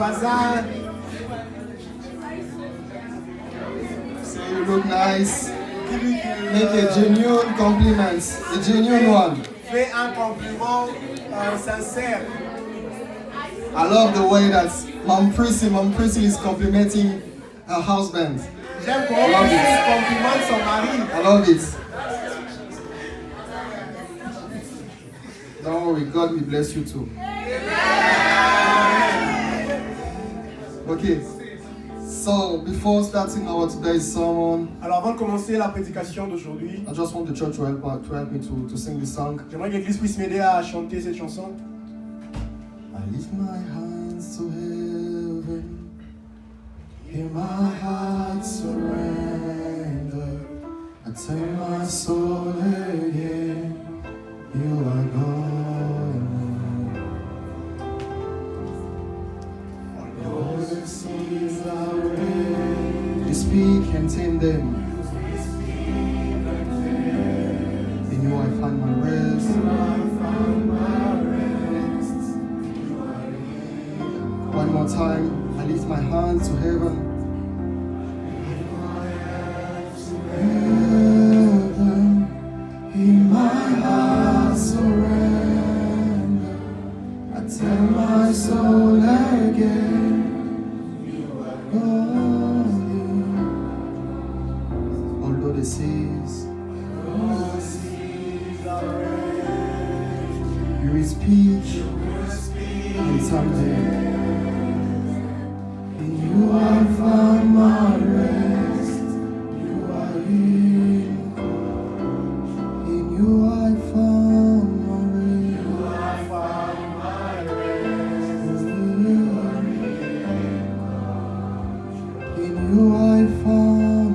voisin. Say you look nice. Make a genuine compliment. A genuine one. Fais un compliment sincère. I love the way that Mom Prissy is complimenting her husband. J'aime comment il complimente son mari. I love it. Don't worry, God will bless you too. Okay. So before starting our today's sermon, Alors avant de commencer la prédication d'aujourd'hui, I just want the church to help me to sing this song. j'aimerais que l'église puisse m'aider à chanter cette chanson. I lift my hands to heaven, hear my heart surrender. I turn my soul again, you are gone. All the seas are red, you speak and tame them. In you I find my rest. One more time, I lift my hands to heaven. Heaven, in my heart surrender. I tell my soul again, you are gone. Although the seas are red, you will speak in someday. You are found my rest. You are in God. In you I found my rest. You are found my rest. In you I found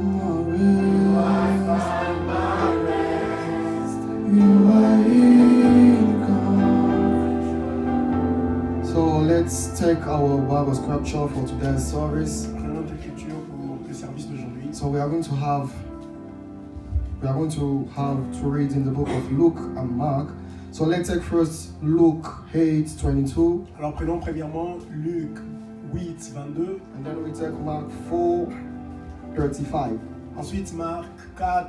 my rest. You are in God. So let's take our Bible scripture for today's service. Prenons notre écriture pour le service d'aujourd'hui. So we are going to have to read in the book of Luke and Mark. So let's take first Luke 8:22, Alors prenons premièrement Luc 8, 22. and then we take Mark 4:35. Ensuite Marc 4,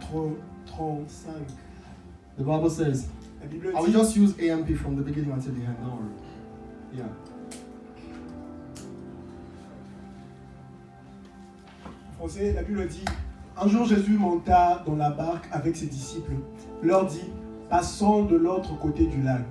35. The Bible says, La Bible I will dit, just use AMP from the beginning until the end, don't worry. Yeah. en français, la Bible dit, un jour Jésus monta dans la barque avec ses disciples, leur dit, passons de l'autre côté du lac.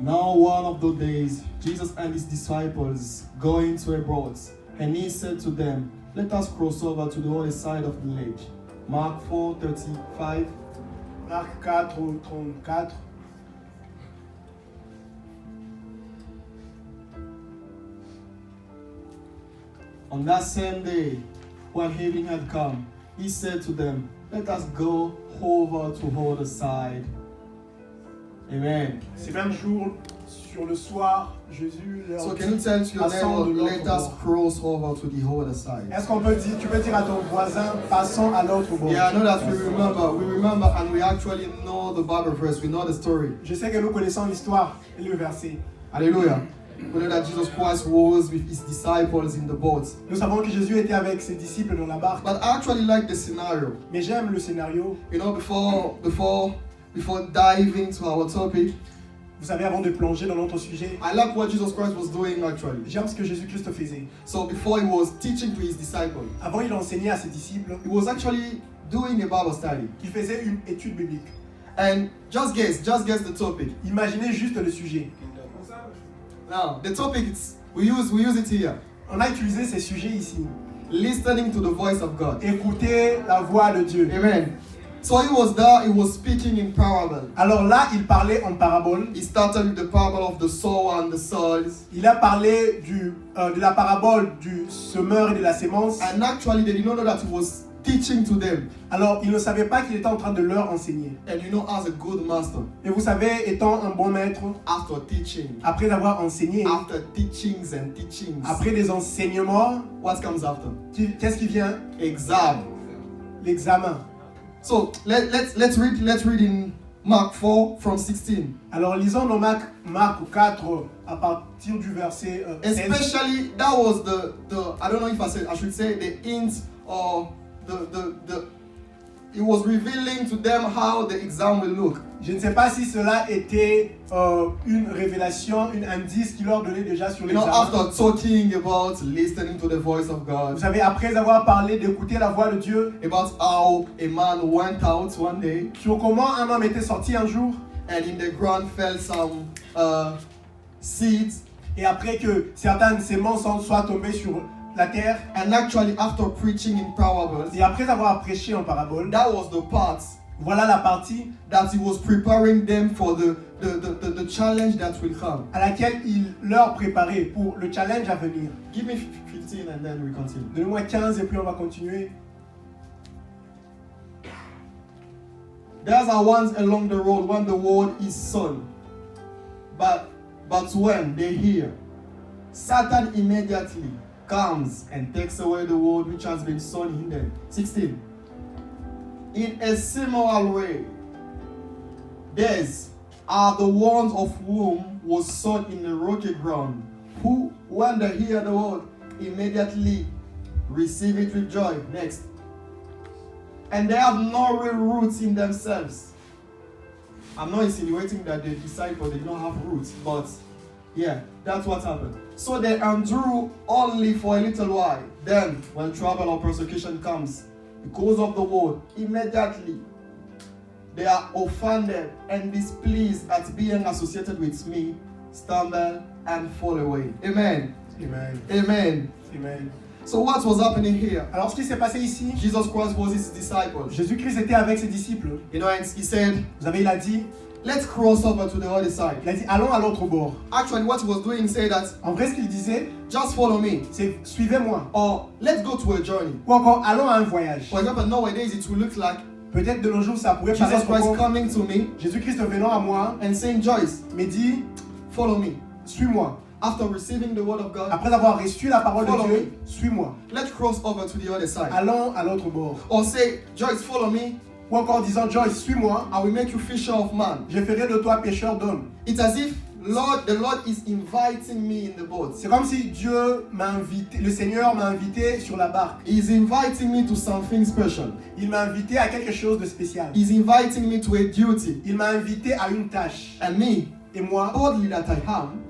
Now one of those days, Jesus and his disciples go into a boat, and he said to them, let us cross over to the other side of the lake. Mark 4:35. Marc 4, 34. On that same day, when evening had come, he said to them, let us go over to the other side. Amen. Ces mêmes jours, sur le soir, Jésus leur So dit, can you tell to your passons de neighbor, l'autre let us bord. cross over to the other side? Est-ce qu'on peut dire, tu peux dire à ton voisin, passons à l'autre bord. Yeah, I know that we remember and we actually know the Bible verse, we know the story. Je sais que nous connaissons l'histoire et le verset. Hallelujah. We know that Jesus Christ was with his disciples in the boat. Nous savons que Jésus était avec ses disciples dans la barque. But I actually like the scenario. Mais j'aime le scénario. You know, before diving to our topic, Vous savez, avant de plonger dans notre sujet, I like what Jesus Christ was doing actually. j'aime ce que Jésus-Christ faisait. So before he was teaching to his disciples, Avant, il enseignait à ses disciples. he was actually doing a Bible study. Il faisait une étude biblique. And just guess the topic. Imaginez juste le sujet. Now, the topic is, we use it here. On a utilisé ces sujets ici. Listening to the voice of God. Écouter la voix de Dieu. Amen. So he was there, he was speaking in parable. Alors là, il parlait en parabole. He started with the parable of the sower and the soils. Il a parlé de la parabole du semeur et de la sémence. And actually, they did not know that he was teaching to them. Alors, ils ne savaient pas qu'il était en train de leur enseigner. And you know, as a good master, Et vous savez, étant un bon maître, after teaching, après avoir enseigné, after teachings and teachings, après les enseignements, what comes after? qu'est-ce qui vient? Exam. L'examen. So let's read in Mark 4 from 16. Alors lisons dans Marc 4 à partir du verset 16. Especially that was the I don't know if I should say the hint or the it was revealing to them how the exam will look. Je ne sais pas si cela était une révélation, un indice qu'il leur donnait déjà sur You know, l'examen. after talking about listening to the voice of Vous God, savez, après avoir parlé d'écouter la voix de Dieu, about how a man went out one day sur comment un homme était sorti un jour, and in the ground fell some seeds, et après que certaines semences soient tombées sur la terre, and actually after preaching in parables, et après avoir prêché en parabole, that was the part voilà la partie that he was preparing them for the challenge that will come. à laquelle il leur préparait pour le challenge à venir. Give me 15 and then we continue. Donnez-moi 15 et puis on va continuer. There's a ones along the road when the word is sown, but when they hear, Satan immediately comes and takes away the word which has been sown in them. 16. In a similar way, these are the ones of whom was sown in the rocky ground, who, when they hear the word, immediately receive it with joy. Next. And they have no real roots in themselves. I'm not insinuating that the disciples did not have roots, but yeah, that's what happened. So they endure only for a little while. Then, when trouble or persecution comes, because of the word, immediately they are offended and displeased at being associated with me, stumble and fall away. Amen. Amen. Amen. Amen. So what was happening here? Alors ce qui s'est passé ici, Jesus Christ was his disciples. Jésus-Christ était avec ses disciples. You know, and he said, Vous savez, il a dit, let's cross over to the other side. allons à l'autre bord. Actually, what he was doing, he said that, En vrai, ce qu'il disait, just follow me. c'est suivez-moi. Or, let's go to a journey. Ou encore, allons à un voyage. For example, nowadays it will look like Peut-être de nos jours, ça pourrait Jesus paraître Christ comme coming to me Jésus-Christ venant à moi, and saying, Joyce, me dit, follow me. suis-moi. After receiving the word of God, Après avoir reçu la parole de Follow Dieu, me. suis-moi. let's cross over to the other side. Allons à l'autre bord. Or say, Joyce, follow me. Ou encore disant, Joyce, suis-moi. I will make you fisher of man. Je ferai de toi pêcheur d'hommes. It's as if the Lord is inviting me in the boat. C'est comme si Dieu m'a invité, le Seigneur m'a invité sur la barque. He's inviting me to something special. Il m'a invité à quelque chose de spécial. He's inviting me to a duty. Il m'a invité à une tâche. And me, Et moi, boldly that I am,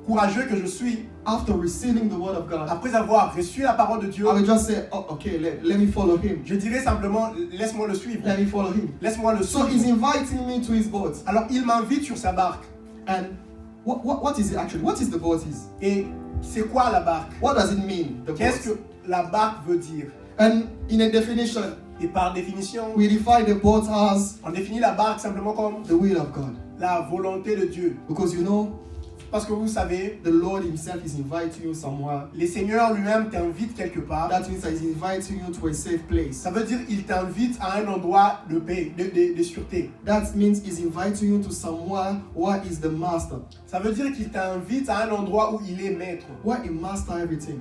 courageux que je suis, after receiving the word of God, après avoir reçu la parole de Dieu, I will just say, oh, okay, let me follow him. je dirais simplement, laisse-moi le suivre. Let me follow him. Laisse-moi le So he's suivre. inviting me to his boat. Alors il m'invite sur sa barque. And what is it actually? What is the boat is? Et c'est quoi la barque? What does it mean, the Qu'est-ce boat? que la barque veut dire? And in a definition, Et par définition, we define the boat as on définit la barque simplement comme the will of God. la volonté de Dieu. Because you know, Parce que vous savez, the Lord himself is inviting you somewhere. le Seigneur lui-même t'invite quelque part. That means that he's inviting you to a safe place. Ça veut dire qu'il t'invite à un endroit de paix, de sûreté. That means he's inviting you to somewhere where is the master. Ça veut dire qu'il t'invite à un endroit où il est maître, Where he master everything.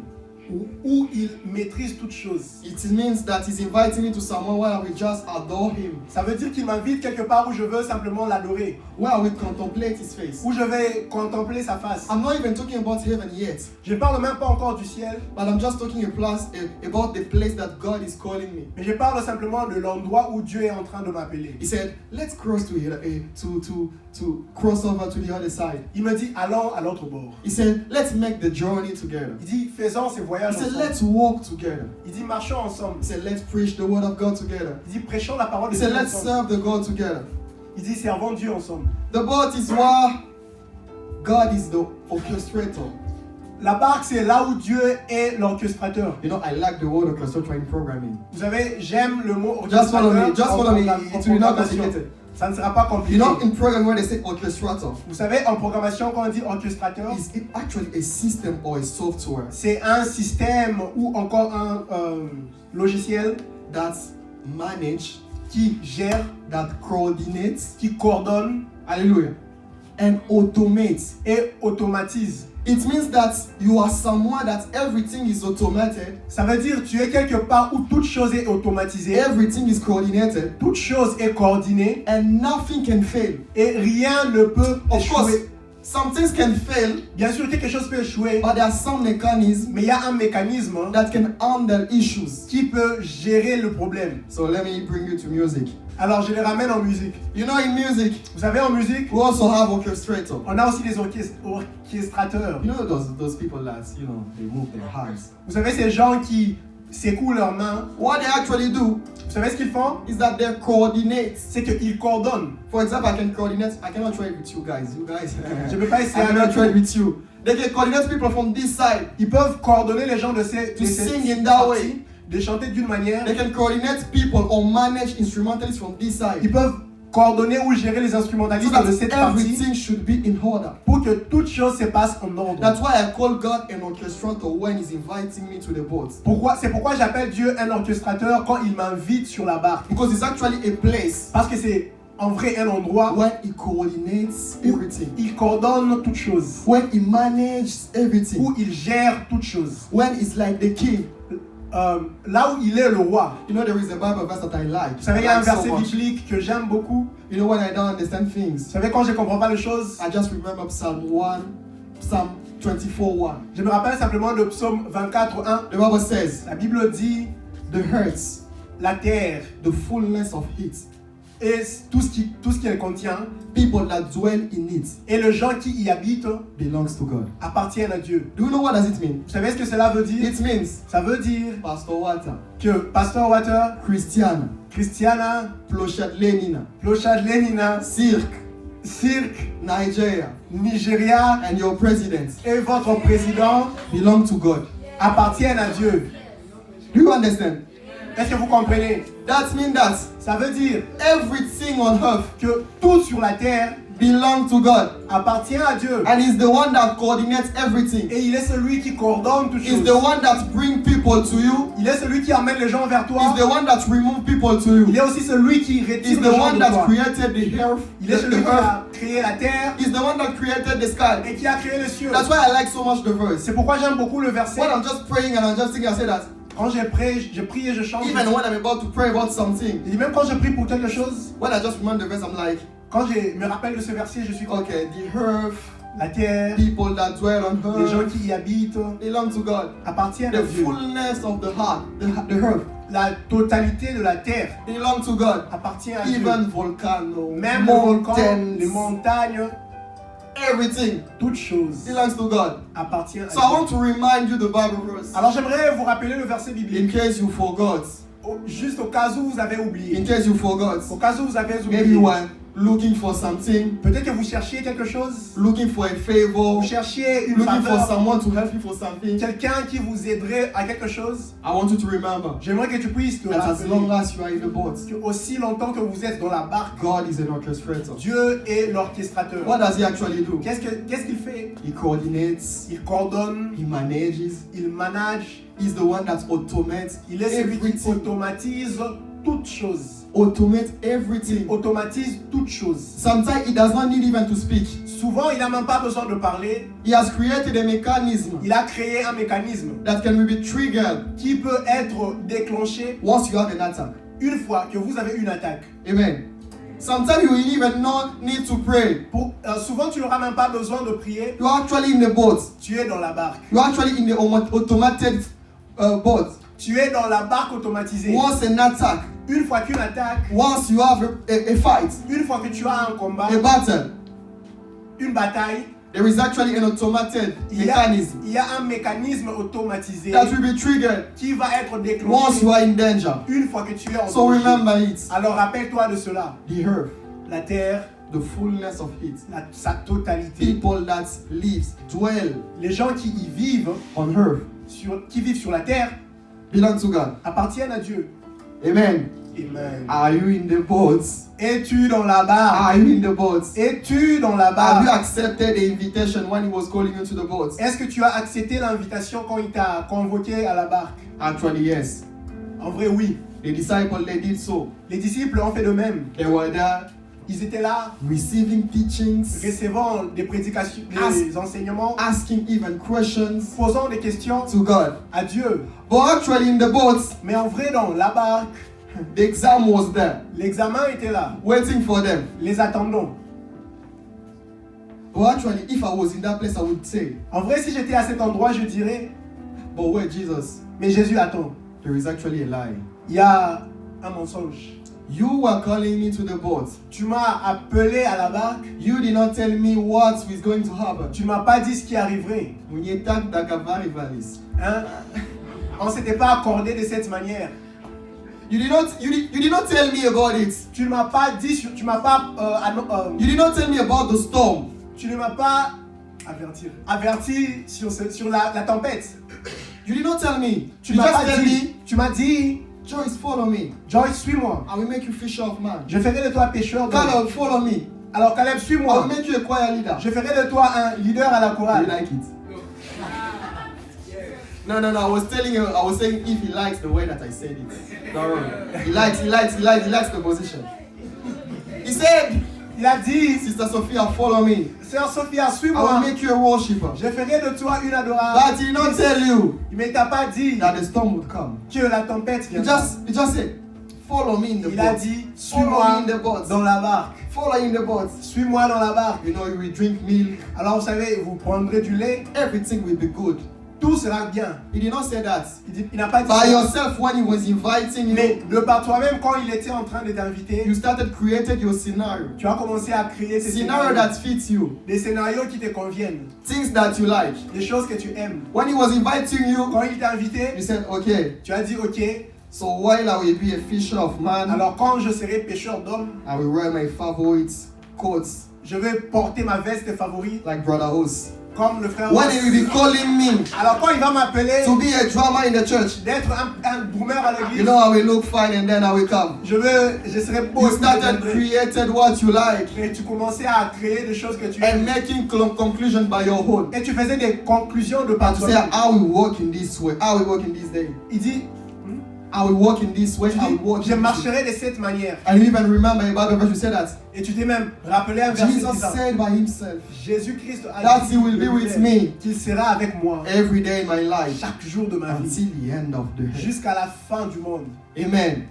où il maîtrise toutes choses. It means that he's inviting me to somewhere where we just adore him. Ça veut dire qu'il m'invite quelque part où je veux simplement l'adorer, Where we contemplate his face. où je vais contempler sa face. I'm not even talking about heaven yet. Je ne parle même pas encore du ciel, But I'm just talking about the place that God is calling me. mais je parle simplement de l'endroit où Dieu est en train de m'appeler. He said, let's cross to cross over to the other side. Il me dit, allons à l'autre bord. He said, let's make the journey together. Il dit, faisons ces He voyages said, ensemble. let's walk together. Il dit, marchons ensemble. He said, let's preach the word of God together. Il dit, prêchons la parole He de said, Dieu let's ensemble. serve the God together. Il dit, servons Dieu ensemble. The boat is where God is the orchestrator. La barque, c'est là où Dieu est l'orchestrateur. You know, I like the word orchestrator in programming. Vous savez, j'aime le mot Just follow me. orchestrateur Just en follow me. en It will not programmation. complicated. Ça ne sera pas compliqué. You know, in programming when they say orchestrator, Vous savez, en programmation, quand on dit orchestrateur, is it actually a system or a software c'est un système ou encore un logiciel that manage, qui gère, that coordinates. qui coordonne. Hallelujah. and automate. et automatise. It means that you are somewhere that everything is automated, Ça veut dire tu es quelque part où toute chose est automatisée, everything is coordinated, toute chose est coordonnée and nothing can fail. et rien ne peut Of course, échouer. some things can fail, Bien sûr, quelque chose peut échouer, but there are some mechanisms mais il y a un mécanisme that can handle issues. qui peut gérer le problème. So let me bring you to music. Alors, je les ramène en musique. You know, in music, Vous savez, en musique, we also have orchestrator. on a aussi des orchestrateurs. You know those people that, you know, they move their hands. Vous savez, ces gens qui secouent leurs mains, What they actually do vous savez ce qu'ils font? is that they coordinate. C'est qu'ils coordonnent. For example, I can coordinate. I cannot try it with you guys. Je ne peux pas I essayer cannot avec try it eux. with you. They can coordinate people from this side. Ils peuvent coordonner les gens de cette To sing in that way. de chanter d'une manière. They can coordinate people or manage instrumentalists from this Ils side. peuvent coordonner ou gérer les So instrumentalistes de that cette partie everything should be in order. pour que toute chose se passe en ordre. That's why I call God an orchestrator when He's inviting me to the boat. C'est pourquoi j'appelle Dieu un orchestrateur quand il m'invite sur la barque. Because it's actually a place Parce que c'est en vrai un endroit when He coordinates où everything, il coordonne toutes choses, when He manages everything, où il gère toutes choses. when He's like the king. Là où il est le roi. You know, there is a Bible verse that I like. Vous savez, il y a un I like verset so much. biblique que j'aime beaucoup. You know, when I don't understand things, Vous savez, quand je ne comprends pas les choses, I just remember Psalm 24:1. je me rappelle simplement de Psaume 24:1. The Bible says, La Bible dit the earth, la terre the fullness of it, et tout ce qu'elle contient people that dwell in it, et les gens qui y habitent belongs to God. appartiennent à Dieu. Do you know what does it mean? Vous savez ce que cela veut dire? It means Ça veut dire Pastor Water, que Pastor Water, Christiana, Christiana, Plochat Lenina, Plochad Lenina, Cirque, Cirque, Nigeria, Nigeria and your president et votre président belong to God. appartiennent à Dieu. Do you understand? Est-ce que vous comprenez? That means that Ça veut dire everything on earth que tout sur la terre belongs to God. appartient à Dieu. And He's the one that coordinates everything. Et il est celui qui coordonne toutes He's choses. the one that brings people to you. Il est celui qui amène les gens vers toi. He's the one that removes people to Il you. est aussi celui qui He's retire the les gens one de that toi. created the earth. Il est celui The qui earth. a créé la terre He's the one that created the sky. et qui a créé les cieux. That's why I like so much the verse. C'est pourquoi j'aime beaucoup le verset. When I'm just praying and I'm just thinking, I say that Quand je prie et je chante. even when I'm about to pray about something, Et même quand je prie pour quelque chose, when I just remember the verse, I'm like, quand je me rappelle de ce verset, je suis comme okay, the earth, la terre, people that dwell on les gens earth qui y habitent belong to God. appartiennent à The Dieu. fullness of the heart, the earth La totalité de la terre belong to God. appartient à Dieu. Even volcano, Même le volcan, mountains, les montagnes, everything toutes choses belongs to God. appartiennent à So I Dieu. want to remind you the Bible verse Alors j'aimerais vous rappeler le verset in biblique, case you forgot. juste au cas où vous avez In oublié. case you forgot. Au cas où vous avez Maybe oublié. you are looking for something, Peut-être que vous cherchiez quelque chose, looking for a favor, vous cherchiez une looking for faveur, someone to help you for something. quelqu'un qui vous aiderait à quelque chose. I want you to remember J'aimerais que tu puisses te that as long rappeler as you are in the boat, que aussi longtemps que vous êtes dans la barque, God is an orchestrator. Dieu est l'orchestrateur. What does He actually do? Qu'est-ce qu'il fait? He coordinates, Il coordonne, He manages, il manage, He's the one that automates il est celui qui everything. automatise toutes choses. Automate everything. Automatise toutes choses. Sometimes He does not need even to speak. Souvent, il n'a même pas besoin de parler. He has created a mechanism Il a créé un mécanisme that can be triggered qui peut être déclenché once you have an attack. une fois que vous avez une attaque. Amen. Sometimes you will even not need to pray. Souvent, tu n'auras même pas besoin de prier. You are actually in the boat. Tu es dans la barque. You are actually in the automated boat. Tu es dans la barque automatisée. Once an attack, Une fois qu'une attaque, once you have a fight, une fois que tu as un combat, a battle, une bataille, there is actually an automated il y mechanism a un mécanisme automatisé that will be triggered qui va être once déclenché you are in danger. une fois que tu es en So danger. remember it. Alors rappelle-toi de cela. The earth, La terre, the fullness of it. sa totalité. People that live, dwell Les gens qui y vivent, on earth qui vivent sur la terre, belong to God. appartiennent à Dieu. Amen. Amen. Are you in the boat? Es-tu dans la barque? Are you in the boat? Es-tu dans la Have you barque? accepted the invitation when He was calling you to the boat? Est-ce que tu as accepté l'invitation quand il t'a convoqué à la barque? Actually, yes. En vrai, oui. The disciples, they did so. Les disciples ont fait de même. They were there Ils étaient là, receiving teachings, recevant des prédications, des enseignements, asking even questions posant des questions to God. à Dieu. But actually, in the boat, Mais en vrai, dans la barque, the exam was there, l'examen était là, waiting for them. les attendons. But actually, if I was in that place, I would say, En vrai, si j'étais à cet endroit, je dirais, but wait, Jesus, mais Jésus attend. there is actually a lie. Il y a un mensonge. You were calling me to the boat. Tu m'as appelé à la barque, You did not tell me what is going to happen. tu m'as pas dit ce qui arriverait. Hein? On s'était pas accordé de cette manière. You did not tell me about it. Tu ne m'as pas dit, tu m'as pas, You did not tell me about the storm. tu ne m'as pas averti sur la tempête. You did not tell me. Tu You m'as just pas tell dit. me, Tu m'as dit, Joyce, follow me. Joyce, suis-moi. I will make you fisher of man. Je ferai de toi pêcheur d'hommes. Caleb, follow me. Alors Caleb, I suis-moi. will make you a choir leader. Je ferai de toi un leader à la You chorale. like it? No. I was saying if he likes the way that I said it. No. He likes the position. He said, Il a dit, Sister Sophia, follow me. Sœur Sophia, I will suis-moi. make you a worshiper. Je ferai de toi une adorable. But he did not tell you Mais il t'a pas dit that the storm would come. que la tempête He viendra. just said, follow me in the Il a boat. dit, Follow suis-moi me in the boat. dans la barque. Follow in the boat. Suis-moi dans la barque. You know, you will drink milk. Alors vous savez, vous prendrez du lait. Everything will be good. Tout sera bien. He did not say that. Il n'a pas dit By ça. yourself, when he was inviting you, Mais de par toi-même, quand il était en train de t'inviter, you started creating your scenario. tu as commencé à créer tes Scenario scénarios. that fits you. Des scénarios qui te conviennent. Things that you like. Des choses que tu aimes. When he was inviting you, Quand il t'a invité, you said, okay, tu as dit ok. so while I will be a fisher of man, Alors quand je serai pêcheur d'hommes, I will wear my favorite coats je vais porter ma veste favorite like Brother Hus. comme le frère When Ross. he will be calling me Alors quand il va m'appeler to be a drummer in the church, d'être un drummer à you l'église, know I will look fine and then I will come. je serai beau. You started created what you like Et tu commençais à créer des choses que tu and aimes. making conclusion by your own. Et tu faisais des conclusions de par To say, toi-même. I will walk in this way. I will walk in this day. Il dit, I will walk in this way. tu I will dis, walk je in this way. marcherai de cette manière. And you even remember about the verse you said that Et tu t'es même rappelé un verset Jesus disant, said by himself Jésus-Christ a that dit he will be with me qu'il sera avec moi every day in my life chaque jour de ma vie until the end of the day. jusqu'à la fin du monde. Amen.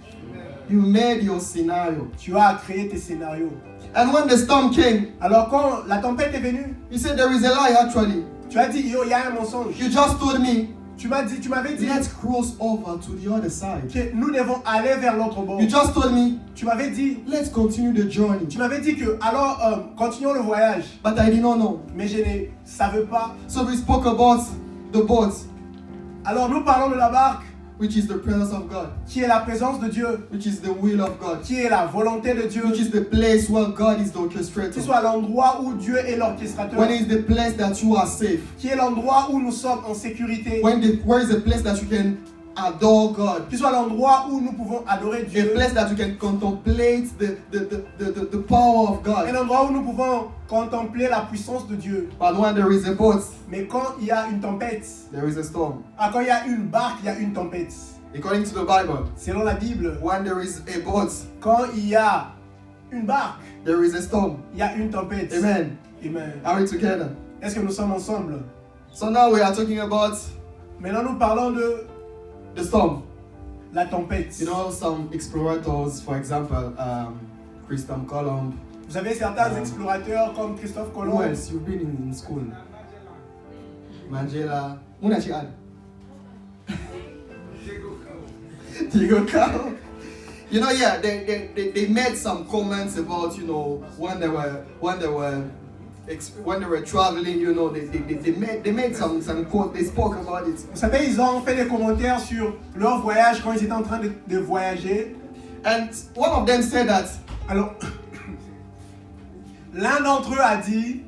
You made your scenario. Tu as créé tes scénarios. And when the storm came, Alors quand la tempête est venue, you said there is a lie actually. tu as dit, yo, il y a un mensonge. You just told me, Tu m'avais dit let's cross over to the other side. que nous devons aller vers l'autre bord. You just told me, Tu m'avais dit, let's continue the journey. tu m'avais dit que alors continuons le voyage. But I did not know. Mais je ne savais pas. So we spoke about the boat, Alors nous parlons de la barque, which is the presence of God, qui est la présence de Dieu, which is the will of God, qui est la volonté de Dieu, which is the place where God is the qui orchestrator, soit l'endroit où Dieu est l'orchestrateur, when it's the place that you are safe, qui est l'endroit où nous sommes en sécurité, where is the place that you can adore God, qui soit l'endroit où nous pouvons adorer a Dieu, place that you can contemplate the power of un God. endroit où nous pouvons contempler la puissance de Dieu. But when there is a boat, Mais quand il y a une tempête, there is a storm. quand il y a une barque, il y a une tempête. According to the Bible, Selon la Bible, when there is a boat, quand il y a une barque, there is a storm. il y a une tempête. Amen. Amen. Are we together? Est-ce que nous sommes ensemble? So now we are talking about Maintenant, nous parlons de the storm. la tempête. You know, some explorators, for example, Christopher Columb. Vous avez certains explorateurs comme Christophe Who Colomb. else? You've been in school. Mandela. Munachi Ad. Diego Cao. You know, yeah, they made some comments about, you know, when they were traveling, you know, they made some quote, they spoke about it. Vous savez, ils ont fait des commentaires sur leur voyage quand ils étaient en train de voyager. And one of them said that Alors, l'un d'entre eux a dit,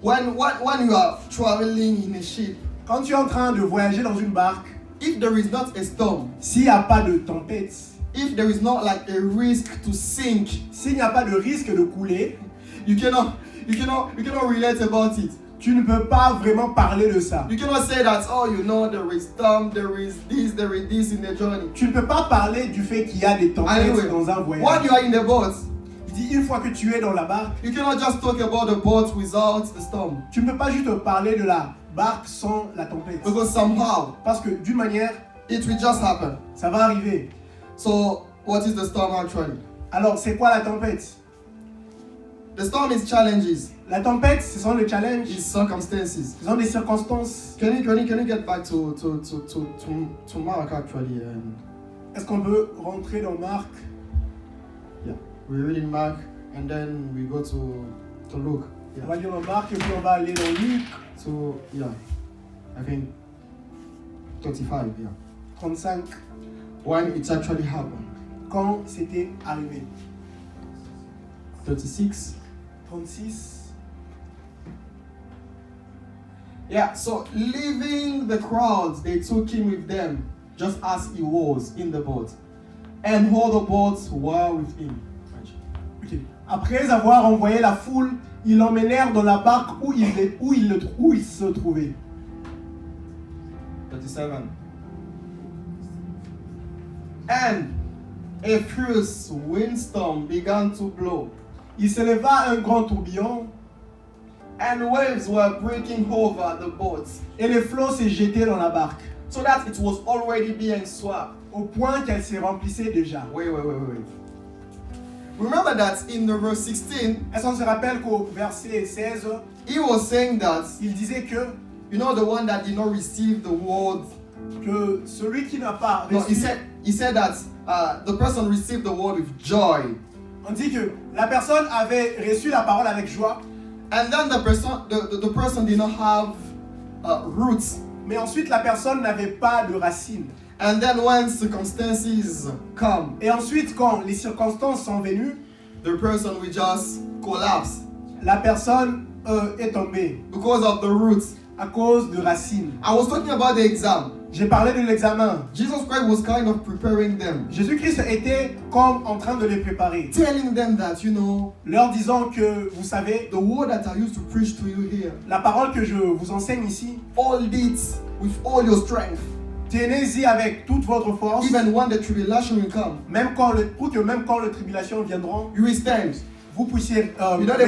when you are traveling in a ship, quand tu es en train de voyager dans une barque, if there is not a storm, s'il n'y a pas de tempête, if there is not like a risk to sink, s'il n'y a pas de risque de couler, you cannot relate about it. tu ne peux pas vraiment parler de ça. You cannot say that, oh, you know, there is storm, there is this in the journey. Tu ne peux pas parler du fait qu'il y a des tempêtes Anyway, dans un when voyage. you are in the boat, Il dit, une fois que tu es dans la barque, you cannot just talk about the boat without the storm. tu ne peux pas juste parler de la barque sans la tempête. Because somehow Parce que d'une manière, it will just happen. ça va arriver. So, what is the storm actually? Alors, c'est quoi la tempête? The storm is challenges, La tempête, ce sont les challenges, is circumstances. ce sont des circonstances. Can you get back to Mark actually? Est-ce qu'on peut rentrer dans Marc? Yeah, we read in Mark and then we go to Luke. On va Yeah. lire dans Marc et puis on va aller dans Luc So yeah, I think 35. Yeah, 35, when it actually happened. quand c'était arrivé. 36. 36. Yeah, so leaving the crowds, they took him with them, just as he was in the boat, and all the boats were with him. Ok. Après avoir envoyé la foule, ils l'emmenèrent dans la barque où il se trouvait. 37. And a fierce windstorm began to blow, Il s'éleva un grand tourbillon and waves were breaking over the boat, et les flots se jetaient dans la barque, so that it was already being swamped. au point qu'elle se remplissait déjà. Wait. Remember that in the verse 16, Est-ce qu'on se rappelle qu'au verset 16, he was saying that, il disait que the one that did not receive the word. celui qui n'a pas No, reçu, he said that the person received the word with joy, on dit que la personne avait reçu la parole avec joie, and then the person did not have roots, mais ensuite la personne n'avait pas de racines. and then when circumstances come, Et ensuite, quand les circonstances sont venues, the person will just collapse la personne est tombée because of the roots. à cause de racines. I was talking about the exam. J'ai parlé de l'examen. Jesus Christ was kind of preparing them, Jésus-Christ était comme en train de les préparer, telling them that, leur disant que, vous savez, the word that I used to preach to you here, la parole que je vous enseigne ici, hold it with all your strength, tenez-y avec toute votre force, even when the tribulation will come, pour que même quand les tribulations viendront, you will stand. vous puissiez The rester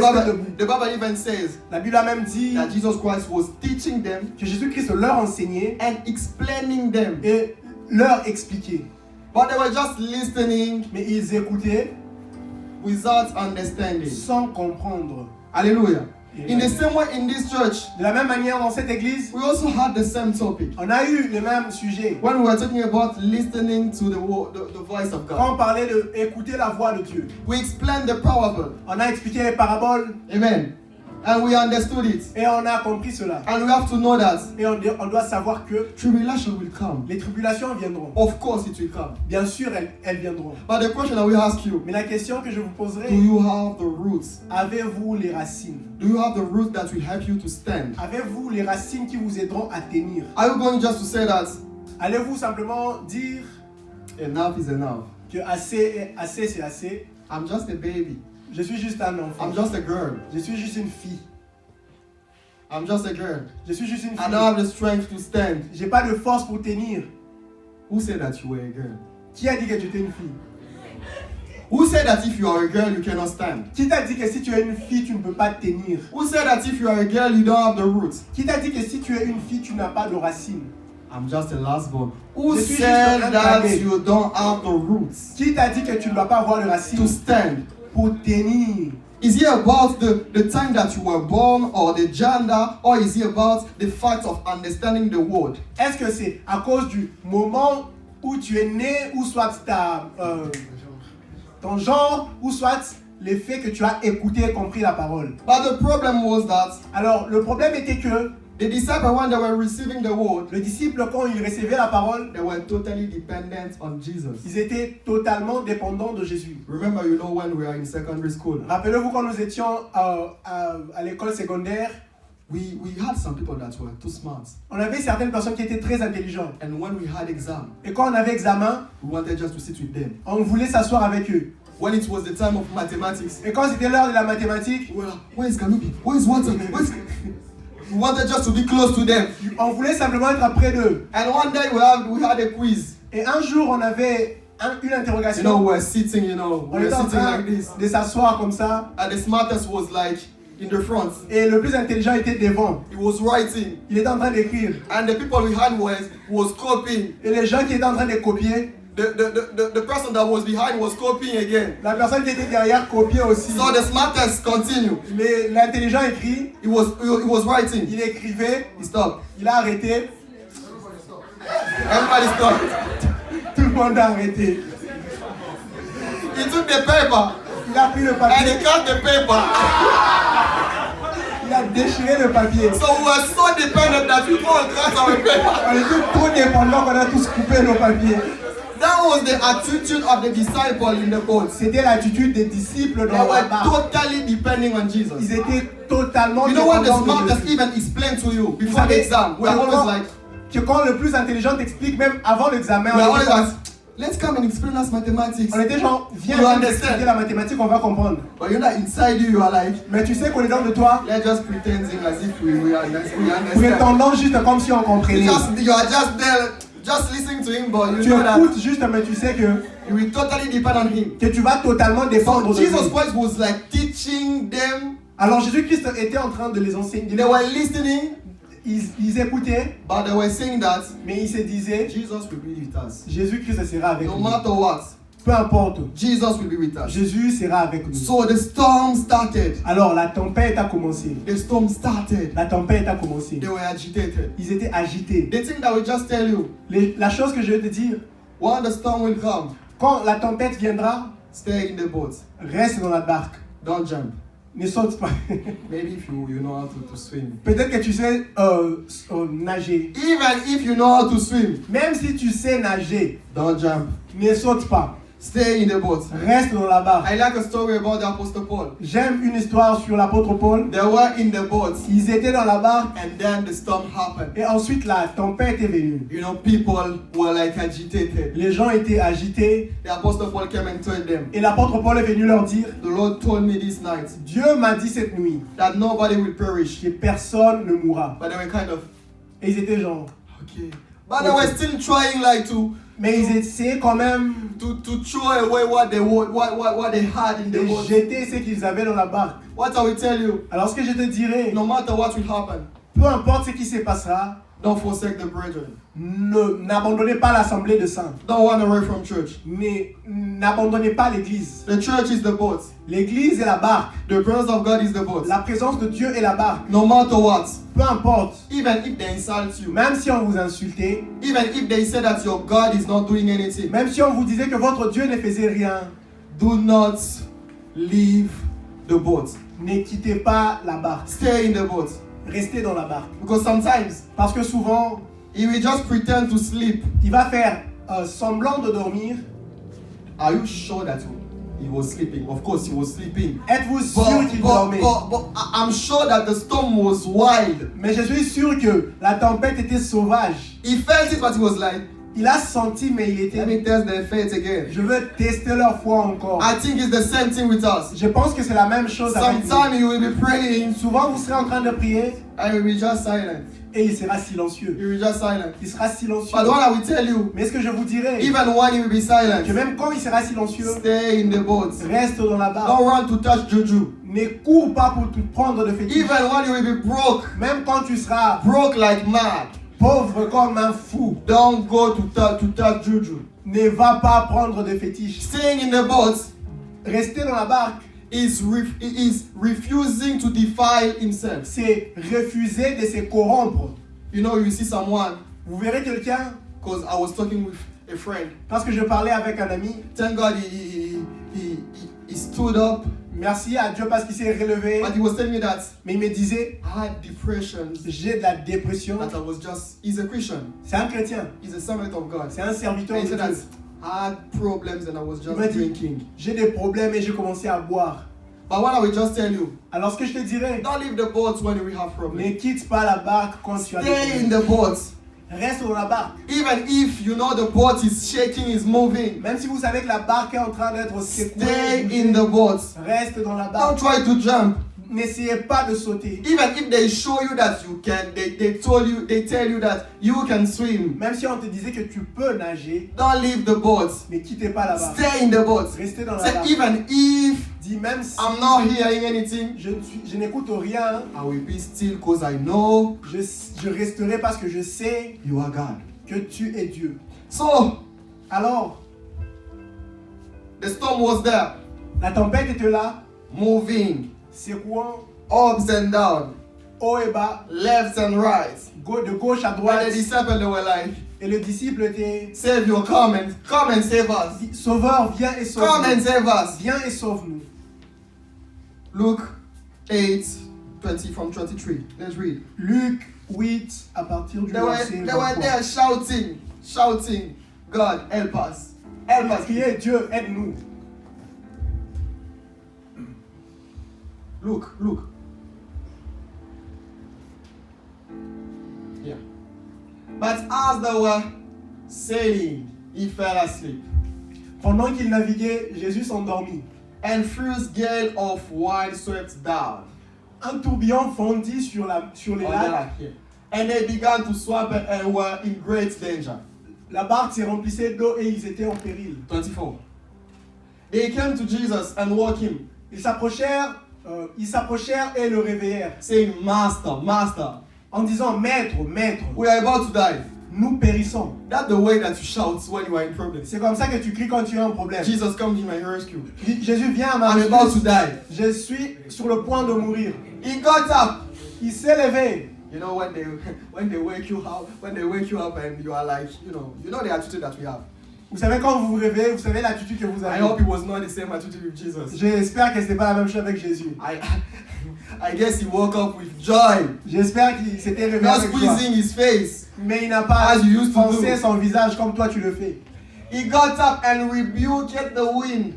debout. Bible even says La Bible a même dit that Jesus Christ was teaching them que Jésus-Christ leur enseignait and explaining them, et leur expliquait. but they were just listening Mais ils écoutaient without understanding. sans comprendre. Hallelujah. In the same way, in this church, De la même manière, dans cette église, we also had the same topic on a eu le même sujet. when we were talking about listening to the voice of Quand God. on parlait de écouter la voix de Dieu, We explained the parable, on a expliqué les paraboles amen, and we understood it. et on a compris cela. And we have to know that Et on doit savoir que tribulation will come. les tribulations viendront. Of course, it will come. Bien sûr, elles viendront. But the question I will ask you: Mais la question que je vous do poserai, you have the roots? avez-vous les racines? Do you have the roots that will help you to stand? Avez-vous les racines qui vous aideront à tenir? Are you going just to say that Allez-vous simplement dire enough is enough? que assez c'est assez? I'm just a baby. Je suis juste un enfant. I'm just a girl. Je suis juste une fille. I'm just a girl. Je suis juste une I don't have fille. the strength to stand. J'ai pas de force pour tenir. Who said that you were a girl? Qui a dit que tu étais une fille? Who said that if you are a girl, you cannot stand? Qui t'a dit que si tu es une fille, tu ne peux pas tenir? Who said that if you are a girl, you don't have the roots? Qui t'a dit que si tu es une fille, tu n'as pas de racines? I'm just a last born. Who Je suis said juste un that cadet. you don't have the roots Qui t'a dit que tu ne dois pas avoir de to racines stand? pour tenir? Is it about the time that you were born or the gender, or is it about the fact of understanding the word? Est-ce que c'est à cause du moment où tu es né, ou soit ton genre, ou soit le fait que tu as écouté et compris la parole? But the problem was that Alors, le problème était que the disciples, when they were receiving the word, le disciple, quand il recevait la parole, they were totally dependent on Jesus. ils étaient totalement dépendants de Jésus. Remember, when we are in secondary school, Rappelez-vous quand nous étions à l'école secondaire, we had some people that were too smart. on avait certaines personnes qui étaient très intelligentes. And when we had exam, Et quand on avait examen, we wanted just to sit with them. on voulait s'asseoir avec eux. When it was the time of mathematics, Et quand c'était l'heure de la mathématique, we were like, where is Kalubi? Where is Walter? We wanted just to be close to them. on voulait simplement être près d'eux. And one day we had a quiz. Et un jour, on avait Une You know, interrogation. we're sitting, you know, On we're était en sitting train like this. de s'asseoir comme ça. And the smartest was like in the front. Et le plus intelligent était devant. He was writing. Il était en train d'écrire. And the people behind was copying. Et les gens qui étaient en train de copier, The person that was behind was copying again. la personne qui était derrière copiait aussi. So the smartest continued. Mais l'intelligent écrit, He was writing. il écrivait, He stopped. il a arrêté. Everybody stopped. Tout le monde a arrêté. He took the paper Il a pris le and papier, he cut the paper. il a déchiré le papier. So we were so dependent that we all cut our paper. On était trop dépendants qu'on a tous coupé nos papiers. That was the attitude of the disciple in the boat. C'était l'attitude des disciples They dans la were barque. totally depending on Jesus. Ils étaient totalement You know what the dépendants de smartest Jésus. even explained to you Vous before the savez, exam? We are always like, que quand le plus intelligent t'explique, même avant l'examen, we are on always était comme- like, let's come and explain us mathematics. on était genre, viens, You viens understand? expliquer la mathématique, on va comprendre. But you know, inside you, you are like, Mais tu sais qu'on est dans de toi, let's just pretending as if we understand. prétendant juste comme si on comprenait. You are just there, just listening to him, but you Tu know that écoutes juste, mais tu sais que you will totally depend on him. tu vas totalement dépendre So de Jesus lui. Christ was like teaching them. Alors Jésus-Christ était en train de les enseigner. They were listening, Ils écoutaient, but they were saying that mais ils se disaient, Jesus will be with us. Jésus-Christ sera avec No nous. matter what, Peu importe, Jesus will be with us. Jésus sera avec nous. So the storm started. Alors la tempête a commencé. The storm started. La tempête a commencé. They were agitated. Ils étaient agités. The thing that we just tell you, La chose que je vais te dire, when the storm will come, quand la tempête viendra, stay in the boat. reste dans la barque. Don't jump. Ne saute pas. Maybe if you know how to swim. Peut-être que tu sais nager. Even if you know how to swim, Même si tu sais nager, don't jump. ne saute pas. Stay in the boat. Reste dans la barque. I like a story about the Apostle Paul. J'aime une histoire sur l'apôtre Paul. They were in the boat, Ils étaient dans la barque and then the storm happened. et ensuite la tempête est venue. You know, people were like agitated. Les gens étaient agités The Apostle Paul came and told them, et l'apôtre Paul est venu leur dire, the Lord told me this night Dieu m'a dit cette nuit that nobody will perish. que personne ne mourra. But they were kind of, Et ils étaient genre, okay. But they were still trying like to mais ils essayaient quand même to throw away what they had in de the boat. jeter ce qu'ils avaient dans la barque. What I will tell you, Alors ce que je te dirais, no matter what will happen, peu importe ce qui se passera, don't forsake the brethren. n'abandonnez pas l'assemblée de saints. Don't run away from church. Mais n'abandonnez pas l'église. The church is the boat. L'église est la barque. The presence of God is the boat. La présence de Dieu est la barque. No matter what, Peu importe. even if they insult you, Même si on vous insultait, even if they say that your God is not doing anything, même si on vous disait que votre Dieu ne faisait rien, do not leave the boat. ne quittez pas la barque. Stay in the boat. Restez dans la barque. Because sometimes Parce que souvent, he will just pretend to sleep. il va faire semblant de dormir. Are you sure that he was sleeping? Of course, he was sleeping. Êtes-vous sûr qu'il dormait? But I'm sure that the storm was wild. Mais je suis sûr que la tempête était sauvage. He felt it, but he was like, Il a senti, mais il let était... me test their faith again. Je veux tester leur foi encore. I think it's the same thing with us. Je pense que c'est la même chose avec nous. Sometimes you will be praying Souvent, vous serez en train de prier and you will be just silent. et il sera silencieux. You will just silent. Il sera silencieux. But what I will tell you, Mais ce que je vous dirais, even when you will be que silent, même quand il sera silencieux, stay in the boat. reste dans la barque. Don't run to touch juju. Ne cours pas pour te prendre de fétiche. Even when you will be broke Même quand tu seras like mad, pauvre comme un fou, don't go to touch juju. ne va pas prendre de fétiche. Staying in the boat Rester dans la barque, is refusing to defile himself. c'est refuser de se corrompre. You know, you see someone, Vous verrez quelqu'un, because I was talking with a friend. parce que je parlais avec un ami, Thank God he stood up, merci à Dieu parce qu'il s'est relevé, but he was telling me that mais il me disait, I had depressions, j'ai de la dépression. that I was just, he's a Christian, C'est un chrétien, he's a servant of God. c'est un serviteur And he de said that Dieu. I had problems and I was Il just m'a dit, drinking. j'ai des problèmes et j'ai commencé à boire. But what I will just tell you, Alors ce que je te dirais, don't leave the boat when you have problems. ne quitte pas la barque quand tu as des Stay in problèmes. the boat. Reste dans la barque. Even if you know the boat is shaking, is moving, Même si vous savez que la barque est en train d'être secouée, stay in the boat. reste dans la Don't barque. try to jump. N'essayez pas de sauter. Even if they show you that you can, they tell you that you can swim. Même si on te disait que tu peux nager, Don't leave the boat. mais quittez pas la barque. Stay in the boat. Restez dans la Say, barque. even if Dis même si I'm not hearing anything, je n'écoute rien, I will be still because I know je resterai parce que je sais you are God. que tu es Dieu. So, Alors, the storm was there, la tempête était là, moving, secouant ups and down, haut et bas, left and right. de gauche à And droite. the disciples, they were like, Et le disciple était Savior, come and save us. Sauveur, viens et Come and sauve-nous. save us. Viens et sauve-nous. Luke 8, 20 from 23. Let's read. Luc 8, à partir du They were verset there 23. shouting, God, help us. Help us. Criez, Dieu, aide-nous. Look. Yeah. But as they were sailing, he fell asleep. Pendant qu'il naviguait, Jésus s'endormit. And fierce gale of wind swept down Un tourbillon fondit sur les on the lacs. lake. Yeah. And they began to swamp and were in great danger. La barque s'est remplissée d'eau et ils étaient en péril. 24. They came to Jesus and woke him, Ils s'approchèrent et le réveillèrent saying, Master, Master, en disant, Maître, Maître, we are about to die. nous périssons. That's the way that you shout when you are in problems. C'est comme ça que tu cries quand tu as un problème. Jesus, come to my rescue. Jésus vient à ma I'm about to rescousse. die. Je suis sur le point de mourir. He got up. Il s'est levé. You know when they wake you up and you are like, you know the attitude that we have. Vous savez, quand vous vous réveillez, vous savez l'attitude que vous I avez. hope it was not the same attitude with Jesus. J'espère que ce n'est pas la même chose avec Jésus. I guess he woke up with joy, J'espère qu'il s'était réveillé not avec joie. squeezing his face. Mais il n'a pas As you used to pensé do. son visage comme toi tu le fais. He got up and rebuked the wind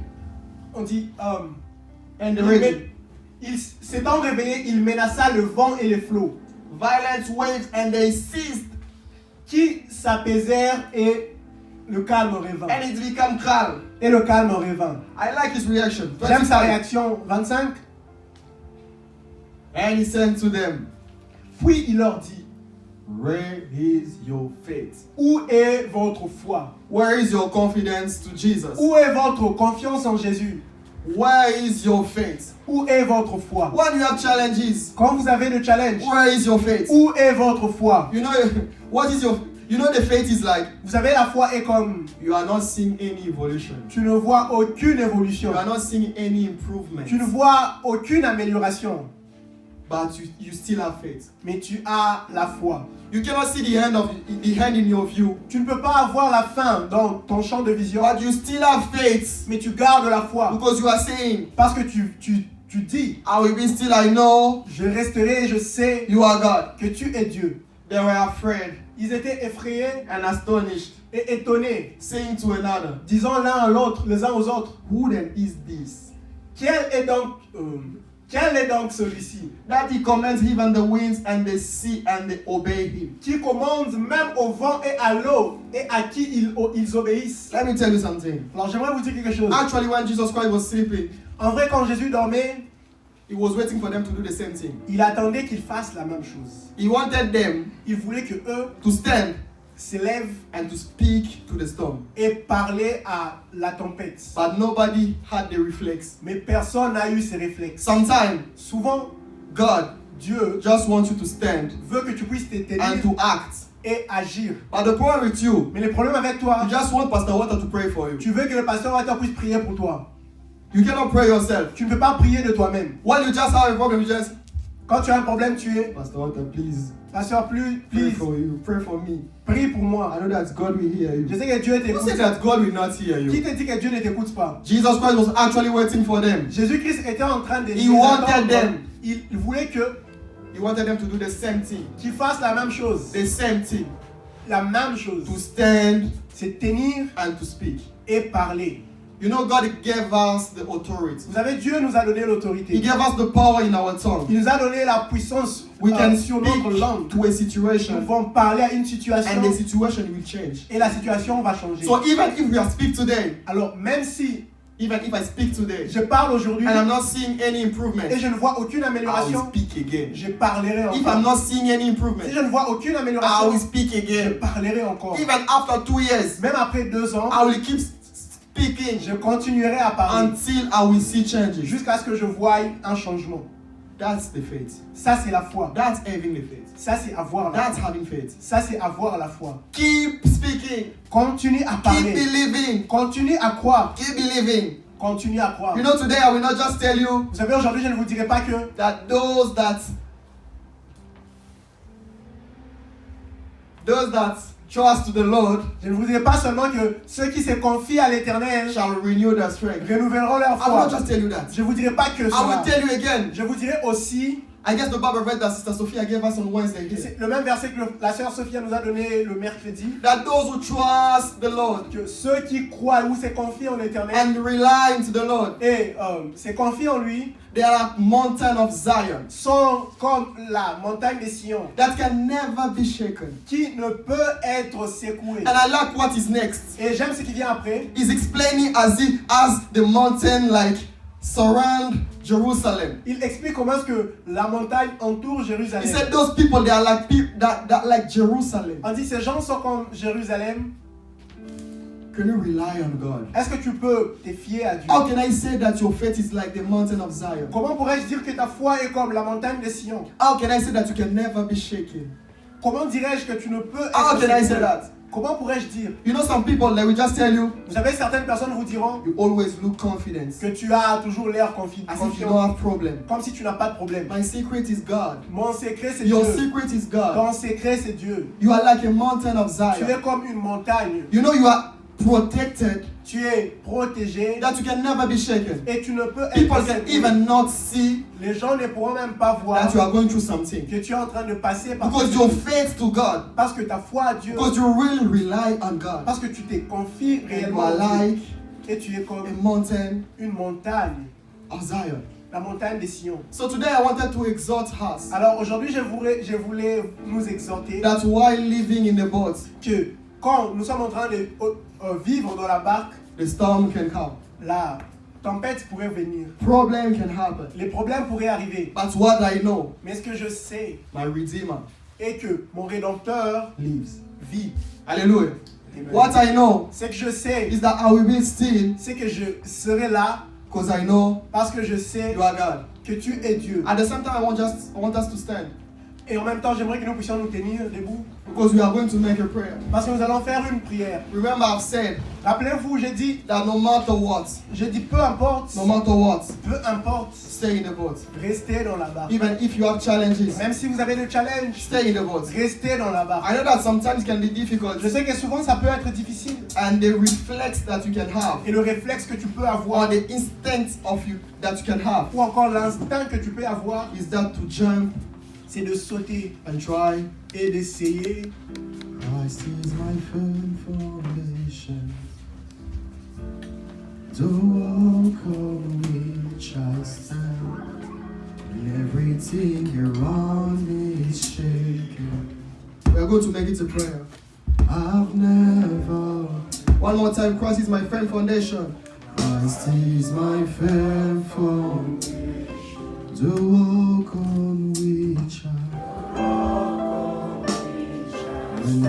On dit, and the raging, il s'étant réveillé, il menaça le vent et les flots, violent waves, and they ceased, qui s'apaisèrent et le calme revint. and it became calm. Et le calme revint. I like his reaction. J'aime sa 25. réaction. 25. And he said to them, Puis il leur dit, where is your faith? où est votre foi? Where is your confidence to Jesus? Où est votre confiance en Jésus? Where is your faith? Où est votre foi? When you have challenges, Quand vous avez le challenge, where is your faith? où est votre foi? You know what is your the faith is like Vous savez, la foi est comme, you are not seeing any evolution. tu ne vois aucune évolution. You are not seeing any improvement. Tu ne vois aucune amélioration. But you still have faith. Mais tu as la foi. You cannot see the end in your view. Tu ne peux pas avoir la fin dans ton champ de vision. But you still have faith. Mais tu gardes la foi. Because you are saying, Parce que tu dis, I will be still, I know je resterai et je sais you are God. que tu es Dieu. They were afraid Ils étaient effrayés and astonished, et étonnés, saying to another, disant l'un à l'autre, les uns aux autres, who then is this? quel est donc celui-ci That he commands even the winds and the sea and they obey him. qui commande même au vent et à l'eau et à qui ils obéissent? Let me tell you something. Alors j'aimerais vous dire quelque chose. Actually, when Jesus Christ was sleeping, En vrai, quand Jésus dormait, he was waiting for them to do the same thing. il attendait qu'ils fassent la même chose. He wanted them Il voulait que eux to stand s'élèvent and to speak to the storm. et parler à la tempête. But nobody had the reflex. Mais personne n'a eu ces réflexes. Sometimes Souvent, God Dieu just wants you to stand veut que tu puisses te tenir and to act. et agir. But the problem with you, Mais le problème avec toi, you just want Pastor Walter to pray for you. tu veux que le pasteur Walter puisse prier pour toi. You cannot pray yourself. Tu ne peux pas prier de toi-même. When you just have a problem, you just, Quand tu as un problème, tu es, Pastor Walter, please pasteur, pray please, for you. Pray for me. prie pour I moi. know that God will hear Je you. sais que Dieu Who t'écoute. said that God will not hear Qui you? te dit que Dieu ne t'écoute pas? Jesus Christ was actually waiting for them. Jésus-Christ était en train de He les wanted attendre. them. Il voulait He wanted them to do the same thing. qu'ils fassent la même chose. The same thing. La même chose. To stand C'est tenir and to speak. et parler. You know, God gave us the authority. Vous savez, Dieu nous a donné He l'autorité. gave us the power in our tongue. Il nous a donné la puissance We can sur notre langue. speak to a Nous situation pouvons parler à une situation and the situation will change. et la situation va changer. So even if we are speak today, Alors, même si Even if I speak today Je parle aujourd'hui and I'm not seeing any et improvement, je ne vois aucune I will amélioration. speak again. Je parlerai If I'm encore. not seeing any Si improvement, je ne vois aucune I will amélioration, speak je again. parlerai encore. Even after 2 years, Même après 2 ans, I will keep speaking je continuerai à parler until I will see changes. jusqu'à ce que je voie un changement. That's the faith. Ça, c'est la foi. That's having the faith. Ça, c'est avoir la That's foi. having faith. Ça, c'est avoir la foi. Keep speaking. Continue à Keep parler. believing. Continue à croire. Keep believing. Continue à croire. You know, today I will not just tell you Vous savez, aujourd'hui, je ne vous dirai pas que that those that trust the Lord je ne vous dirai pas seulement que ceux qui se confient à l'Éternel shall renew their strength. renouvelleront leur I will not foi. just tell you that. Je vous dirai pas que I will cela. tell you again. Je vous dirai aussi, I guess the Bible verse that Sister Sophia gave us on Wednesday et here, c'est le même verset que la sœur Sophia nous a donné le mercredi, that those who trust the Lord que ceux qui croient ou se confient en l'Éternel and rely into the Lord, et se confient en lui they are like mountain of Zion sont comme la montagne de Sion that can never be shaken. qui ne peut être secouée. And I like what is next. Et j'aime ce qui vient après. He's explaining as the mountain like surround Jerusalem. Il explique comment est-ce que la montagne entoure He Jérusalem. said those people they are like people that like Jerusalem. On dit ces gens sont comme Jérusalem. Can you rely on God? Est-ce que tu peux te fier à Dieu? How can I say that your faith is like the mountain of Zion? Comment pourrais-je dire que ta foi est comme la montagne de Sion? How can I say that you can never be shaken? Comment dirais-je que tu ne peux être How can I say secoué? that? Comment pourrais-je dire? You know some people they will just tell you Vous savez, certaines personnes vous diront you always look confident que tu as toujours l'air as if you confiant, don't have problem. comme si tu n'as pas de problème. My secret is God. Mon secret, c'est Your Dieu. secret is God. Ton secret, c'est Dieu. You are like a mountain of Tu es Zion. comme une montagne. You know you are protected Tu es protégé that you can never be shaken. et tu ne peux être People can secoué. even not see Les gens ne pourront même pas voir that you are going through something que tu es en train de passer par because your faith to God, parce que ta foi à Dieu, because you really rely on God. parce que tu te confies And you réellement are à Dieu. like Et tu es comme a mountain une montagne, of Zion. la montagne de Sion. So today I wanted to exhort us Alors aujourd'hui, je voulais nous exhorter that while living in the boat, que quand nous sommes en train de vivre dans la barque, the storm can come, la tempête pourrait venir, problem can happen. les problèmes pourraient arriver. But what I know, Mais ce que je sais my Redeemer est que mon Rédempteur lives. vit. Hallelujah. Amen. What I know Ce que je sais, is that I will be still c'est que je serai là because I know parce que je sais you are God. que tu es Dieu. At the same time, I want us to stand Et en même temps, j'aimerais que nous puissions nous tenir debout because we are going to make a prayer. parce que nous allons faire une prière. Remember, I've said Rappelez-vous, j'ai dit that no matter what, peu importe, no matter what, peu importe, stay in the boat. restez dans la barque. Even if you have challenges, Même si vous avez des challenges, stay in the boat. restez dans la barque. I know that sometimes it can be difficult, Je sais que souvent ça peut être difficile. and the reflex that you can have, Et le réflexe que tu peux or avoir, the instinct of you that you can have, ou encore l'instinct que tu peux avoir, is that to jump c'est de sauter and try. et d'essayer. Christ is my firm foundation, the rock on which I stand, and everything around me is shaking. We are going to make it a prayer. I've never. One more time, Christ is my firm foundation. Christ is my firm foundation, the rock on which I and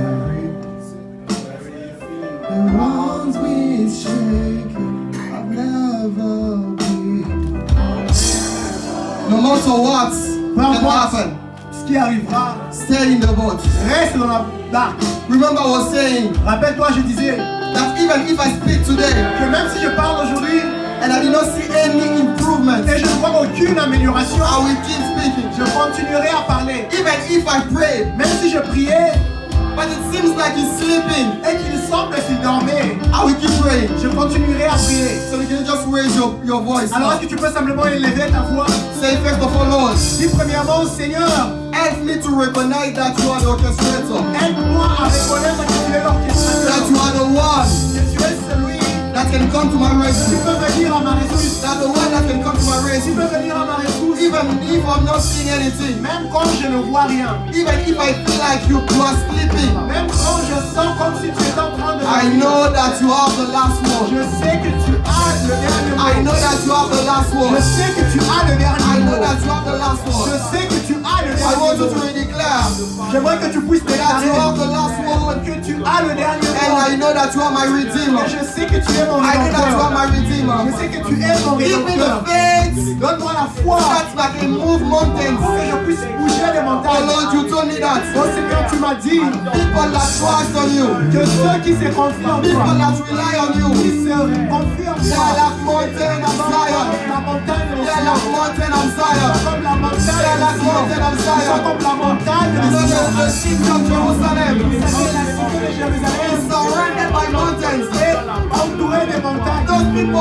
around me is shaking. I've never been. No matter what Peu can importe happen, ce qui arrivera, stay in the boat. reste dans la barque. Remember, I was saying Rappelle-toi, je disais that even if I speak today que même si je parle aujourd'hui and I did not see any improvement, et je ne vois aucune amélioration, I will keep speaking. je continuerai à parler. Even if I pray, Même si je priais but it seems like he's sleeping, et qu'il semble qu'il dormait, I will keep praying. je continuerai à prier. So you can just raise your voice. Alors est-ce que tu peux simplement élever ta voix? Say, first of all, Lord, Dis premièrement, Seigneur, help me to recognize that you are the orchestrator, aide-moi à reconnaître que tu es that l'orchestrateur, you are the one que tu es celui that can come to my qui rescue, peut venir à ma rescousse, that the one that can come to my qui rescue, peut venir à ma rescousse, even if I'm not seeing anything, même quand je ne vois rien, even if I feel like you are sleeping, même quand je sens comme si tu es en train de I dormir. know that you are the last one. Je sais que tu as le dernier mot. I know that you have the last Je word. sais que tu as le I dernier know mot. that you have the last Je word. sais que tu as le I want dernier you to mot. declare J'aimerais que tu puisses that you have déclarer the last word. que tu as le dernier And I mot. know that you are my redeemer. Et je sais que tu es mon I know that you are rédempteur. my redeemer. Je sais que tu es mon Give me the rédempteur. faith Donne-moi la foi that I can move mountains. pour que je puisse bouger les Oh montagnes. Lord, you told me that. Oh Seigneur, tu m'as dit People that trust on you, que ceux qui se confient en people toi, that rely on qui you, se confient en they toi, are like mountain of Zion. la montagne de They are like Sion, mountain of Zion. comme la montagne They are like de Sion, mountain of ils sont Zion. comme la montagne You de know Sion. the city of Jerusalem C'est la cité de is Jérusalem, surrounded by mountains. entourée des montagnes. Those people,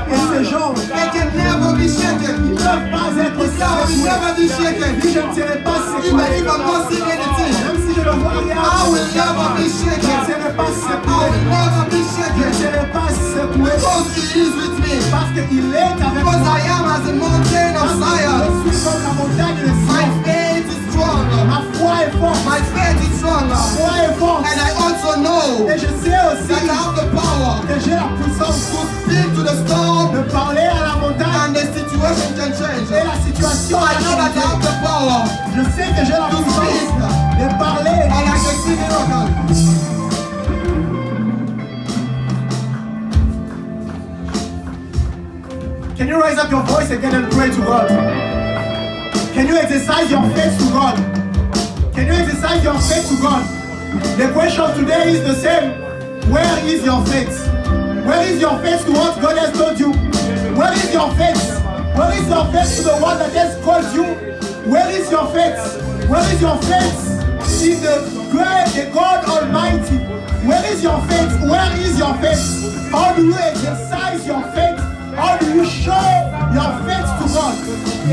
Et ces gens, they can never be ils shaken. ne peuvent pas être They will never be shaken. Si je ne serai pas Even secoué, if I'm not seeing anything, même si je ne vois rien, I will never be je ne shaken. serai pas I secoué. will never be Je ne shaken. serai pas secoué Because He is with me. parce qu'il est avec Because moi. I am as a mountain of Zion. Je suis comme la montagne de My Sion. faith is strong. Ma foi est forte. My faith is strong. Ma foi est forte. And I also know Et je sais aussi that I have the power que j'ai la puissance to speak to the storm de parler à la montagne and the situation can change. et la situation I know that I have the power Je sais que j'ai la to puissance speak de parler. and I can see miracles. Can you raise up your voice again and pray to God? Can you exercise your faith to God? Can you exercise your faith to God? The question today is the same. Where is your faith? Where is your faith to what God has told you? Where is your faith? Where is your faith to the one that has called you? Where is your faith? Where is your faith in the great, the God Almighty? Where is your faith? Where is your faith? How do you exercise your faith? How do you show your faith to God?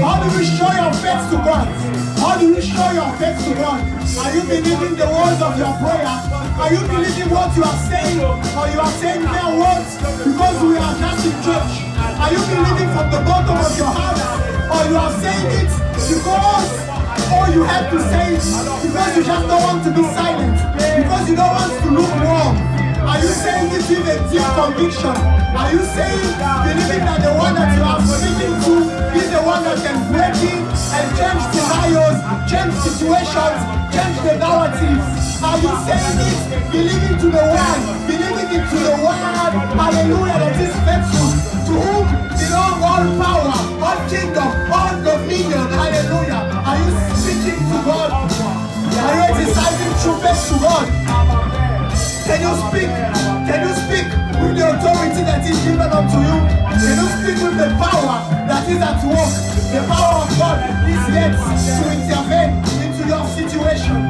How do you show your faith to God? How do you show your faith to God? Are you believing the words of your prayer? Are you believing what you are saying? Or you are saying mere words because we are just in church? Are you believing from the bottom of your heart? Or you are saying it because all you have to say it because you just don't want to be silent? Because you don't want to look wrong? Are you saying it with a deep conviction? Are you saying, believing that the one that you are speaking to is the one that can break in and change scenarios, change situations, change the narratives? Are you saying it, believing to the one, believing it to the one, hallelujah, that is faithful, to whom belong all power, all kingdom, all dominion, hallelujah? Are you speaking to God? Are you exercising true faith to God? Can you speak? Can you speak with the authority that is given unto you? Can you speak with the power that is at work? The power of God is yet to intervene into your situation.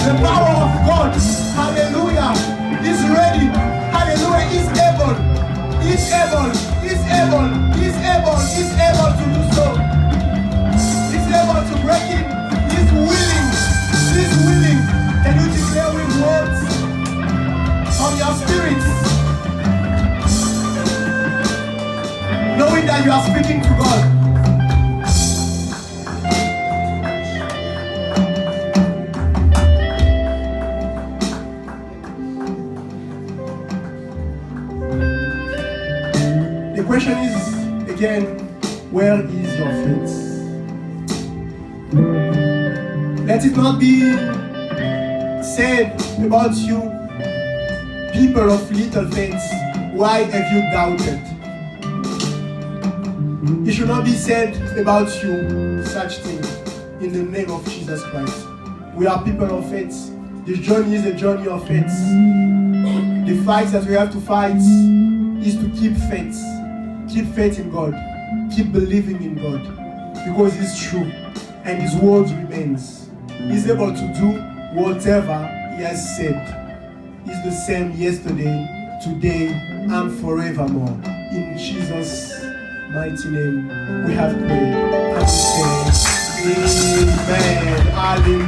The power of God, hallelujah, is ready. Hallelujah, is able. Is able. Is able. Is able. Is able to do so. Is able to break in. Is willing. Is willing. Can you declare with words from your spirit, knowing that you are speaking to God? The question is again, where is your faith? Let it not be said about you, people of little faith, why have you doubted? It should not be said about you such thing in the name of Jesus Christ. We are people of faith. This journey is a journey of faith. The fight that we have to fight is to keep faith. Keep faith in God. Keep believing in God. Because He's true and His word remains. He's able to do whatever He has said. He's the same yesterday, today, and forevermore. In Jesus' mighty name, we have prayed and say, Amen. Hallelujah.